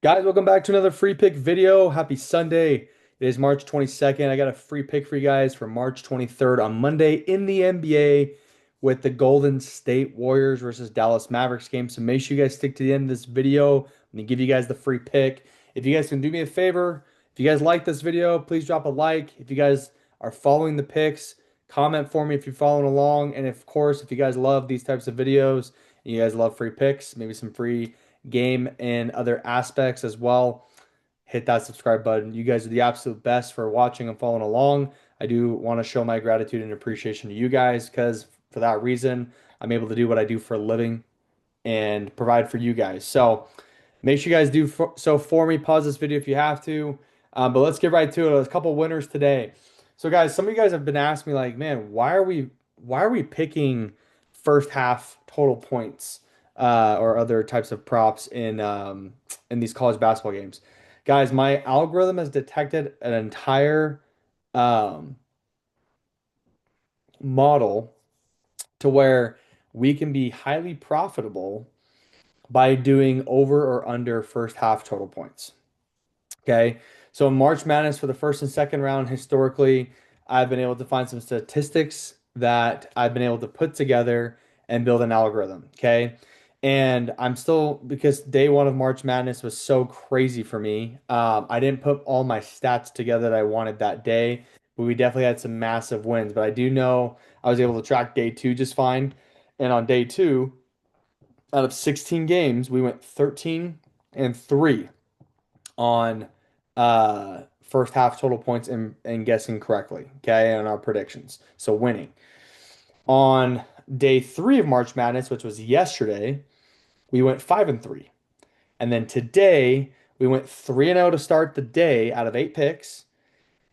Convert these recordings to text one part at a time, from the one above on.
Guys, welcome back to another free pick video. Happy Sunday. It is March 22nd. I got a free pick for you guys for March 23rd on Monday in the NBA with the Golden State Warriors versus Dallas Mavericks game. So make sure you guys stick to the end of this video. I'm going to give you guys the free pick. If you guys can do me a favor, if you guys like this video, please drop a like. If you guys are following the picks, comment for me if you're following along. And of course, if you guys love these types of videos and you guys love free picks, maybe some free game and other aspects as well, hit that subscribe button. You guys are the absolute best for watching and following along. I do want to show my gratitude and appreciation to you guys because for that reason, I'm able to do what I do for a living and provide for you guys. So make sure you guys do so for me. Pause this video if you have to. But let's get right to it. There's a couple winners today. So guys, some of you guys have been asking me like, man, why are we picking first half total points or other types of props in these college basketball games? Guys, my algorithm has detected an entire um, model to where we can be highly profitable by doing over or under first half total points. Okay. So in March Madness for the first and second round, historically, I've been able to find some statistics that I've been able to put together and build an algorithm. Okay. And I'm still, because day one of March Madness was so crazy for me, I didn't put all my stats together that I wanted that day, but we definitely had some massive wins. But I do know I was able to track day two just fine. And on day two, out of 16 games, we went 13 and 3 on first half total points and guessing correctly, okay, on our predictions. So winning. On day three of March Madness, which was yesterday, we went 5 and 3. And then today we went 3 and 0 to start the day out of 8 picks.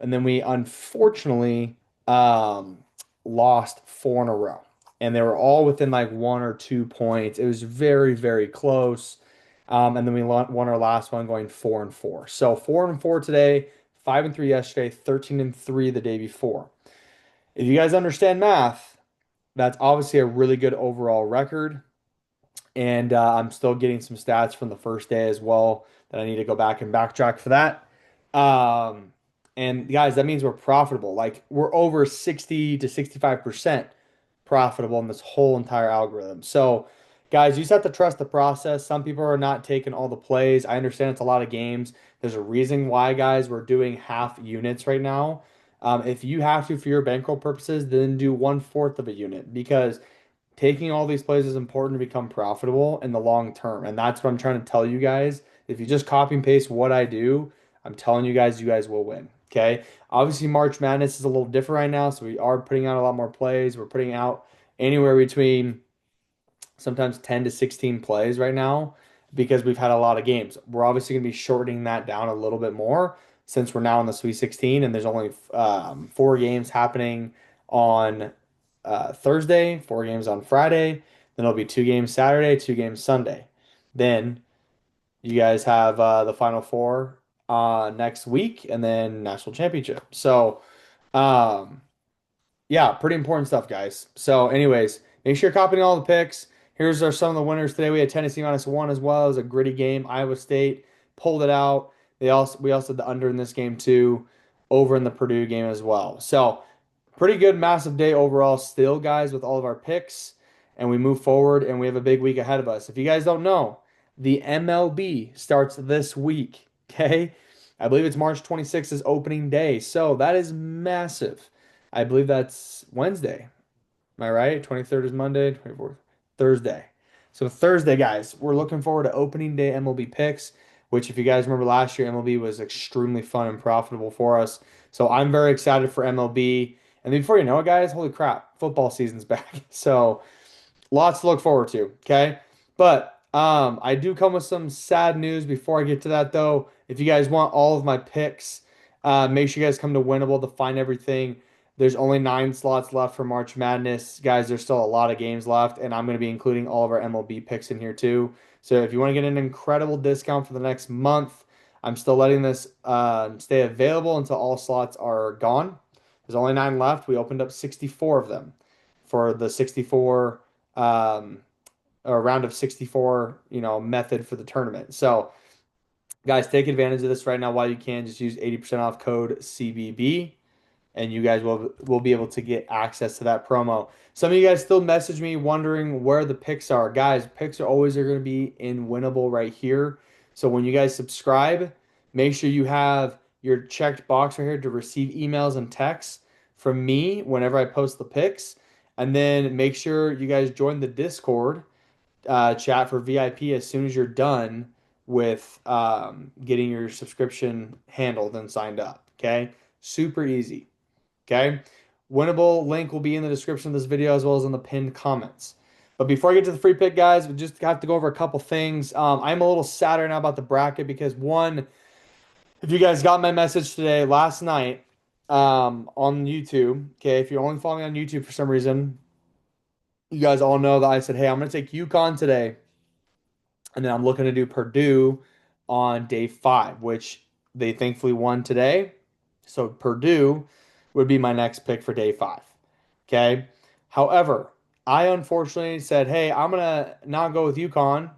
And then we unfortunately lost 4 in a row. And they were all within like 1 or 2 points. It was very, very close. And then we won our last one going 4 and 4. So 4 and 4 today, 5 and 3 yesterday, 13 and 3 the day before. If you guys understand math, that's obviously a really good overall record. And I'm still getting some stats from the first day as well that I need to go back and backtrack for that. Um, and guys, that means we're profitable. Like we're over 60 to 65% profitable in this whole entire algorithm. So, guys, you just have to trust the process. Some people are not taking all the plays. I understand it's a lot of games. There's a reason why, guys, we're doing half units right now. If you have to for your bankroll purposes, then do 1/4 of a unit because taking all these plays is important to become profitable in the long term. And that's what I'm trying to tell you guys. If you just copy and paste what I do, I'm telling you guys will win. Okay. Obviously, March Madness is a little different right now. So we are putting out a lot more plays. We're putting out anywhere between sometimes 10 to 16 plays right now because we've had a lot of games. We're obviously going to be shortening that down a little bit more since we're now in the Sweet 16 and there's only 4 games happening on Thursday, 4 games on Friday. Then it'll be 2 games Saturday, 2 games Sunday. Then you guys have the Final Four next week and then National Championship. So, um, yeah, pretty important stuff, guys. So, anyways, make sure you're copying all the picks. Here's some of the winners today. We had Tennessee -1 as well. It was a gritty game. Iowa State pulled it out. We also had the under in this game too, over in the Purdue game as well. So pretty good, massive day overall still, guys, with all of our picks. And we move forward and we have a big week ahead of us. If you guys don't know, the MLB starts this week. Okay. I believe it's March 26th is opening day. So that is massive. I believe that's Wednesday. Am I right? 23rd is Monday, 24th, Thursday. So Thursday, guys, we're looking forward to opening day MLB picks, which if you guys remember last year, MLB was extremely fun and profitable for us. So I'm very excited for MLB. And before you know it, guys, holy crap, football season's back. So lots to look forward to. Okay. But I do come with some sad news before I get to that though. If you guys want all of my picks, make sure you guys come to Winnable to find everything. There's only 9 slots left for March Madness. Guys, there's still a lot of games left, and I'm going to be including all of our MLB picks in here too. So if you want to get an incredible discount for the next month, I'm still letting this stay available until all slots are gone. There's only 9 left. We opened up 64 of them for the 64 or round of 64, method for the tournament. So Guys, take advantage of this right now while you can. Just use 80% off code CBB and you guys will be able to get access to that promo. Some of you guys still message me wondering where the picks are. Guys, picks are always going to be in winnable right here. So when you guys subscribe, make sure you have your checked box right here to receive emails and texts from me whenever I post the picks. And then make sure you guys join the Discord chat for VIP as soon as you're done with getting your subscription handled and signed up. Okay, super easy. Okay. Winnable link will be in the description of this video as well as in the pinned comments. But before I get to the free pick, guys, we just have to go over a couple things. I'm a little sad right now about the bracket because one, if you guys got my message today, last night, on YouTube, okay, if you're only following me on YouTube for some reason, you guys all know that I said, hey, I'm going to take UConn today, and then I'm looking to do Purdue on day 5, which they thankfully won today. So Purdue would be my next pick for day 5. Okay. However, I unfortunately said, hey, I'm gonna not go with UConn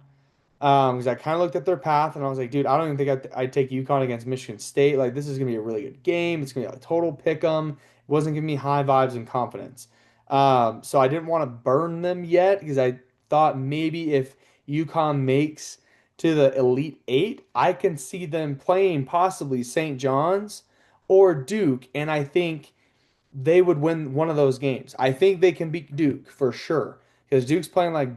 because I kind of looked at their path and I was like, dude, I don't even think I'd take UConn against Michigan State. Like, this is gonna be a really good game. It's gonna be a total pick 'em. It wasn't giving me high vibes and confidence. So I didn't want to burn them yet because I thought maybe if UConn makes to the Elite Eight, I can see them playing possibly St. John's or Duke, and I think they would win one of those games. I think they can beat Duke for sure because Duke's playing like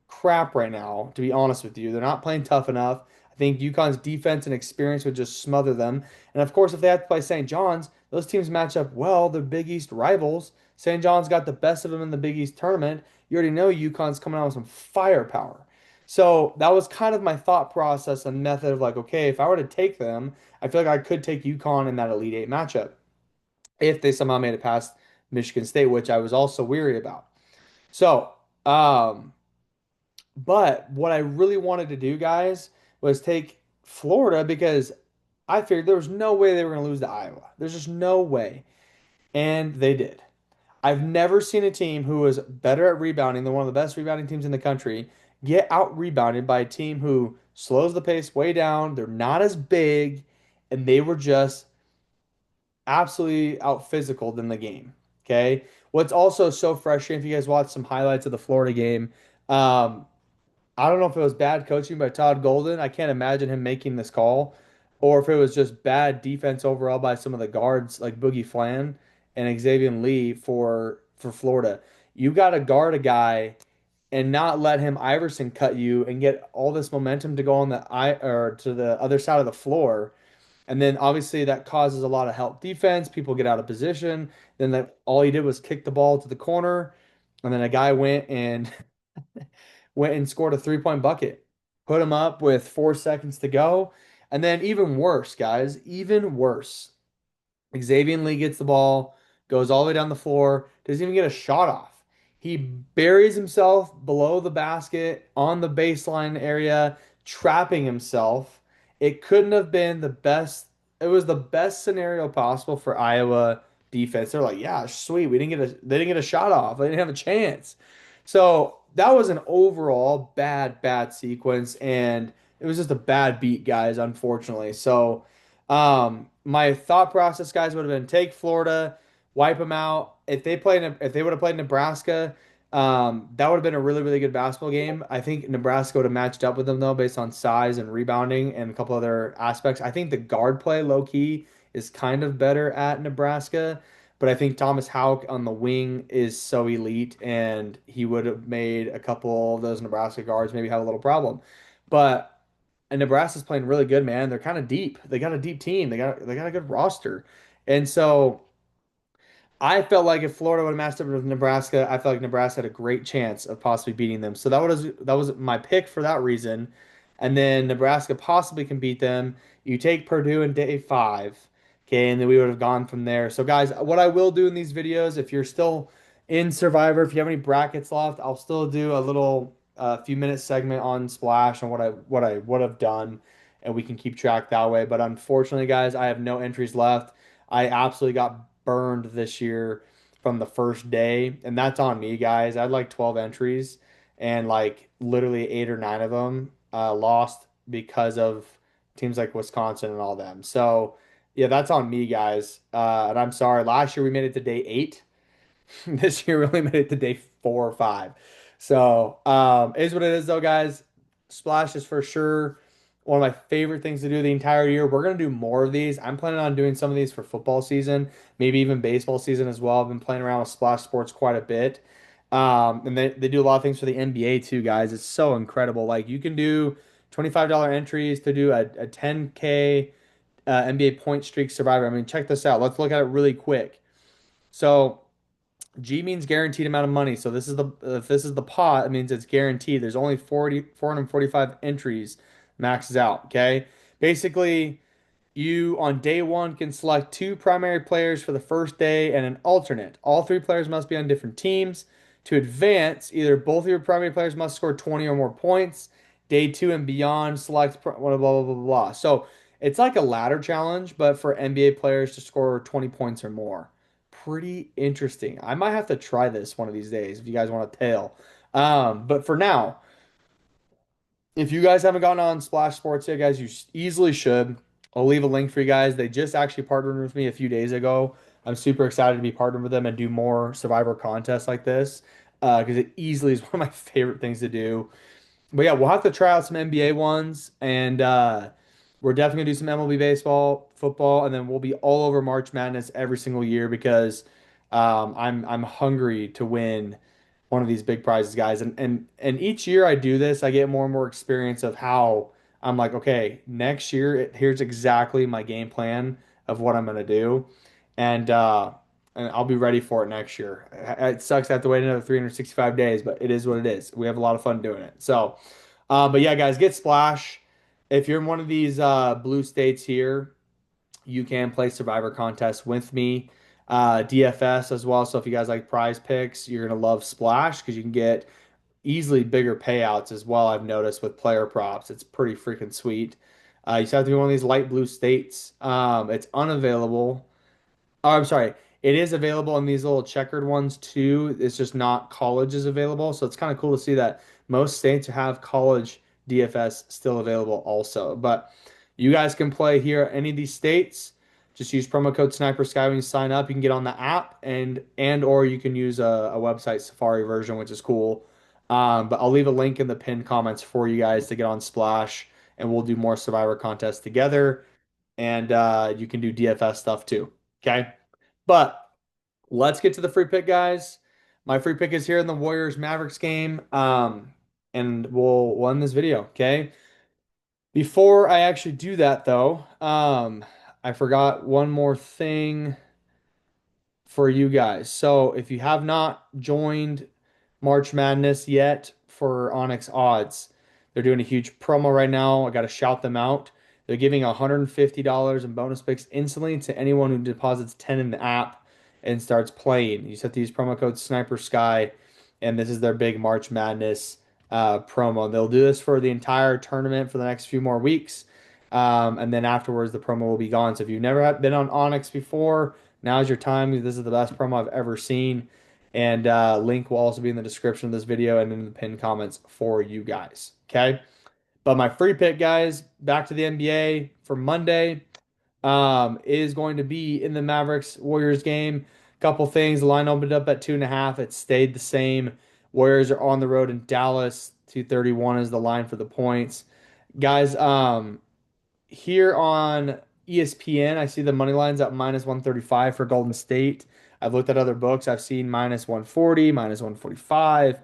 crap right now, to be honest with you. They're not playing tough enough. I think UConn's defense and experience would just smother them. And of course, if they have to play St. John's, those teams match up well. They're Big East rivals. St. John's got the best of them in the Big East tournament. You already know UConn's coming out with some firepower. So that was kind of my thought process and method of like, okay, if I were to take them, I feel like I could take UConn in that Elite Eight matchup if they somehow made it past Michigan State, which I was also weary about. So, but what I really wanted to do, guys, was take Florida because I figured there was no way they were going to lose to Iowa. There's just no way. And they did. I've never seen a team who was better at rebounding than one of the best rebounding teams in the country get out rebounded by a team who slows the pace way down. They're not as big, and they were just absolutely out physical than the game. Okay. What's also so frustrating, if you guys watch some highlights of the Florida game, um, I don't know if it was bad coaching by Todd Golden. I can't imagine him making this call, or if it was just bad defense overall by some of the guards like Boogie Flan and Xavier Lee for Florida. You got to guard a guy and not let him Iverson cut you and get all this momentum to go on the I or to the other side of the floor. And then obviously that causes a lot of help defense. People get out of position. Then that all he did was kick the ball to the corner, and then a guy went and scored a 3-point bucket, put him up with 4 seconds to go. And then even worse, guys, even worse. Xavier Lee gets the ball, goes all the way down the floor, doesn't even get a shot off. He buries himself below the basket on the baseline area, trapping himself. It couldn't have been the best. It was the best scenario possible for Iowa defense. They're like, yeah, sweet. They didn't get a shot off. They didn't have a chance. So that was an overall bad sequence, and it was just a bad beat, guys, unfortunately. So my thought process, guys, would have been take Florida, wipe them out. If they would have played Nebraska, that would have been a really good basketball game. I think Nebraska would have matched up with them though, based on size and rebounding and a couple other aspects. I think the guard play, low key, is kind of better at Nebraska, but I think Thomas Houck on the wing is so elite, and he would have made a couple of those Nebraska guards maybe have a little problem. But and Nebraska's playing really good, man. They're kind of deep. They got a deep team. They got a good roster. And so I felt like if Florida would have matched up with Nebraska, I felt like Nebraska had a great chance of possibly beating them. So that was my pick for that reason. And then Nebraska possibly can beat them. You take Purdue in day 5, okay, and then we would have gone from there. So guys, what I will do in these videos, if you're still in Survivor, if you have any brackets left, I'll still do a little few minute segment on Splash and what I would have done, and we can keep track that way. But unfortunately, guys, I have no entries left. I absolutely got burned this year from the first day, and that's on me, guys. I had like 12 entries, and like literally 8 or 9 of them lost because of teams like Wisconsin and all them. So yeah, that's on me, guys. And I'm sorry. Last year we made it to day 8. This year we only made it to day 4 or 5. So is what it is though, guys. Splash is for sure one of my favorite things to do the entire year. We're gonna do more of these. I'm planning on doing some of these for football season, maybe even baseball season as well. I've been playing around with Splash Sports quite a bit. And they do a lot of things for the NBA too, guys. It's so incredible. Like you can do $25 entries to do a 10K NBA point streak survivor. I mean, check this out. Let's look at it really quick. So G means guaranteed amount of money. So this is the if this is the pot, it means it's guaranteed. There's only 445 entries maxes out. Okay. Basically, you on day one can select two primary players for the first day and an alternate. All three players must be on different teams. To advance, either both of your primary players must score 20 or more points. Day two and beyond, select blah, blah, blah, blah, blah. So it's like a ladder challenge, but for NBA players to score 20 points or more. Pretty interesting. I might have to try this one of these days if you guys want to tail. But for now, if you guys haven't gone on Splash Sports yet, guys, you easily should. I'll leave a link for you guys. They just actually partnered with me a few days ago. I'm super excited to be partnered with them and do more Survivor contests like this because it easily is one of my favorite things to do. But yeah, we'll have to try out some NBA ones, and we're definitely gonna do some MLB baseball, football, and then we'll be all over March Madness every single year because I'm hungry to win one of these big prizes, guys. And each year I do this, I get more and more experience of how I'm like, okay, next year here's exactly my game plan of what I'm gonna do, and uh, and I'll be ready for it next year. It sucks I have to wait another 365 days, but it is what it is. We have a lot of fun doing it. So, but yeah, guys, get Splash. If you're in one of these blue states here, you can play Survivor contests with me. DFS as well. So if you guys like Prize Picks, you're gonna love Splash because you can get easily bigger payouts as well. I've noticed with player props, it's pretty freaking sweet. You just have to be one of these light blue states. It's unavailable. Oh, I'm sorry. It is available in these little checkered ones too. It's just not college is available. So it's kind of cool to see that most states have college DFS still available also. But you guys can play here at any of these states. Just use promo code Sniper Sky when you sign up. You can get on the app and or you can use a website Safari version, which is cool. But I'll leave a link in the pinned comments for you guys to get on Splash, and we'll do more Survivor contests together. And you can do DFS stuff too. Okay. But let's get to the free pick, guys. My free pick is here in the Warriors Mavericks game. And we'll end this video, okay? Before I actually do that, though, I forgot one more thing for you guys. So if you have not joined March Madness yet for ONYX odds, they're doing a huge promo right now. I got to shout them out. They're giving $150 in bonus picks instantly to anyone who deposits 10 in the app and starts playing. You set to use promo code Sniper Sky, and this is their big March Madness promo. They'll do this for the entire tournament for the next few more weeks. And then afterwards, the promo will be gone. So if you've never been on ONYX before, now's your time. This is the best promo I've ever seen. And link will also be in the description of this video and in the pinned comments for you guys. Okay. But my free pick, guys, back to the NBA for Monday, is going to be in the Mavericks Warriors game. Couple things. The line opened up at 2.5. It stayed the same. Warriors are on the road in Dallas. 231 is the line for the points. Guys, here on ESPN, I see the money lines at minus 135 for Golden State. I've looked at other books. I've seen minus 140, minus 145.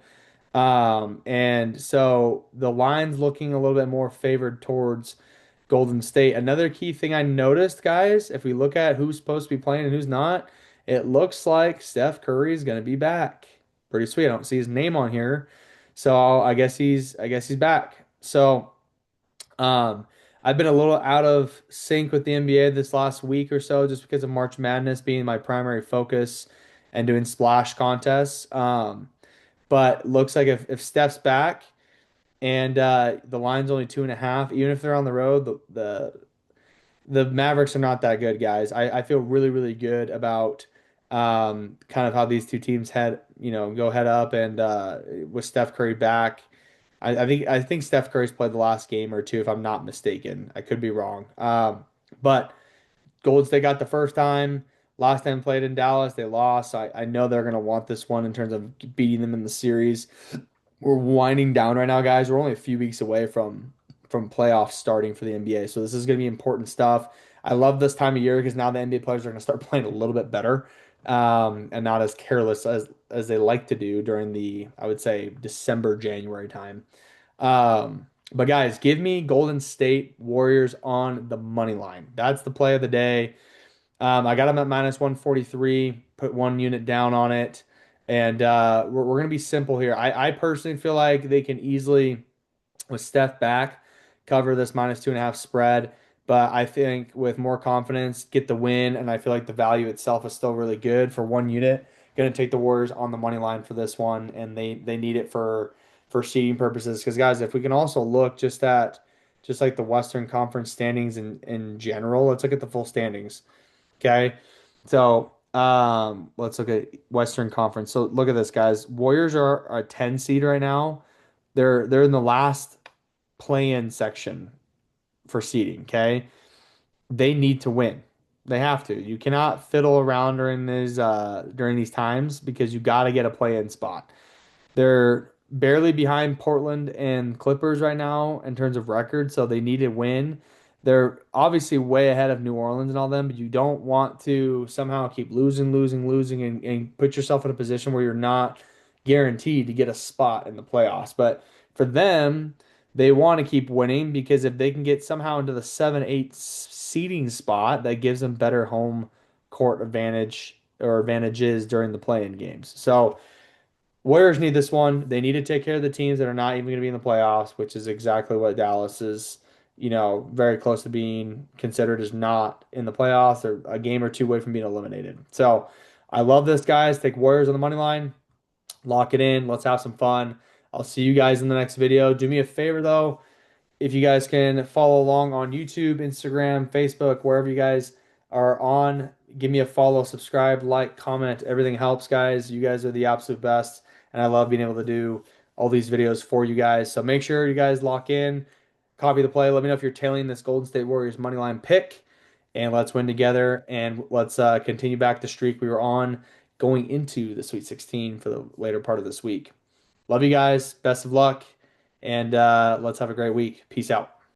And so the line's looking a little bit more favored towards Golden State. Another key thing I noticed, guys, if we look at who's supposed to be playing and who's not, it looks like Steph Curry is going to be back. Pretty sweet. I don't see his name on here. So I guess he's back. So um, I've been a little out of sync with the NBA this last week or so just because of March Madness being my primary focus and doing splash contests. But looks like if Steph's back and the line's only 2.5, even if they're on the road, the Mavericks are not that good, guys. I feel really, really good about kind of how these two teams go head up and with Steph Curry back. I think Steph Curry's played the last game or two, if I'm not mistaken. I could be wrong. But Golden State got the first time. Last time played in Dallas, they lost. So I know they're gonna want this one in terms of beating them in the series. We're winding down right now, guys. We're only a few weeks away from playoffs starting for the NBA. So this is gonna be important stuff. I love this time of year because now the NBA players are gonna start playing a little bit better, and not as careless as they like to do during the, I would say, December, January time. But guys, give me Golden State Warriors on the money line. That's the play of the day. I got them at minus 143, put one unit down on it. And we're going to be simple here. I personally feel like they can easily, with Steph back, cover this minus 2.5 spread. But I think with more confidence, get the win. And I feel like the value itself is still really good for one unit. Going to take the Warriors on the money line for this one. And they need it for seeding purposes. Because, guys, if we can also look just like the Western Conference standings in general, let's look at the full standings. Okay. So let's look at Western Conference. So look at this, guys. Warriors are a 10 seed right now. They're in the last play-in section for seeding. Okay. They need to win. They have to. You cannot fiddle around during these times because you got to get a play-in spot. They're barely behind Portland and Clippers right now in terms of record, so they need to win. They're obviously way ahead of New Orleans and all them, but you don't want to somehow keep losing, and put yourself in a position where you're not guaranteed to get a spot in the playoffs. But for them, they want to keep winning because if they can get somehow into the 7-8 seeding spot, that gives them better home court advantage or advantages during the play-in games. So Warriors need this one. They need to take care of the teams that are not even going to be in the playoffs, which is exactly what Dallas is, very close to being considered as not in the playoffs. Or a game or two away from being eliminated. So I love this, guys. Take Warriors on the money line. Lock it in. Let's have some fun. I'll see you guys in the next video. Do me a favor, though. If you guys can follow along on YouTube, Instagram, Facebook, wherever you guys are on, give me a follow, subscribe, like, comment. Everything helps, guys. You guys are the absolute best. And I love being able to do all these videos for you guys. So make sure you guys lock in, copy the play. Let me know if you're tailing this Golden State Warriors money line pick. And let's win together. And let's continue back the streak we were on going into the Sweet 16 for the later part of this week. Love you guys. Best of luck. And let's have a great week. Peace out.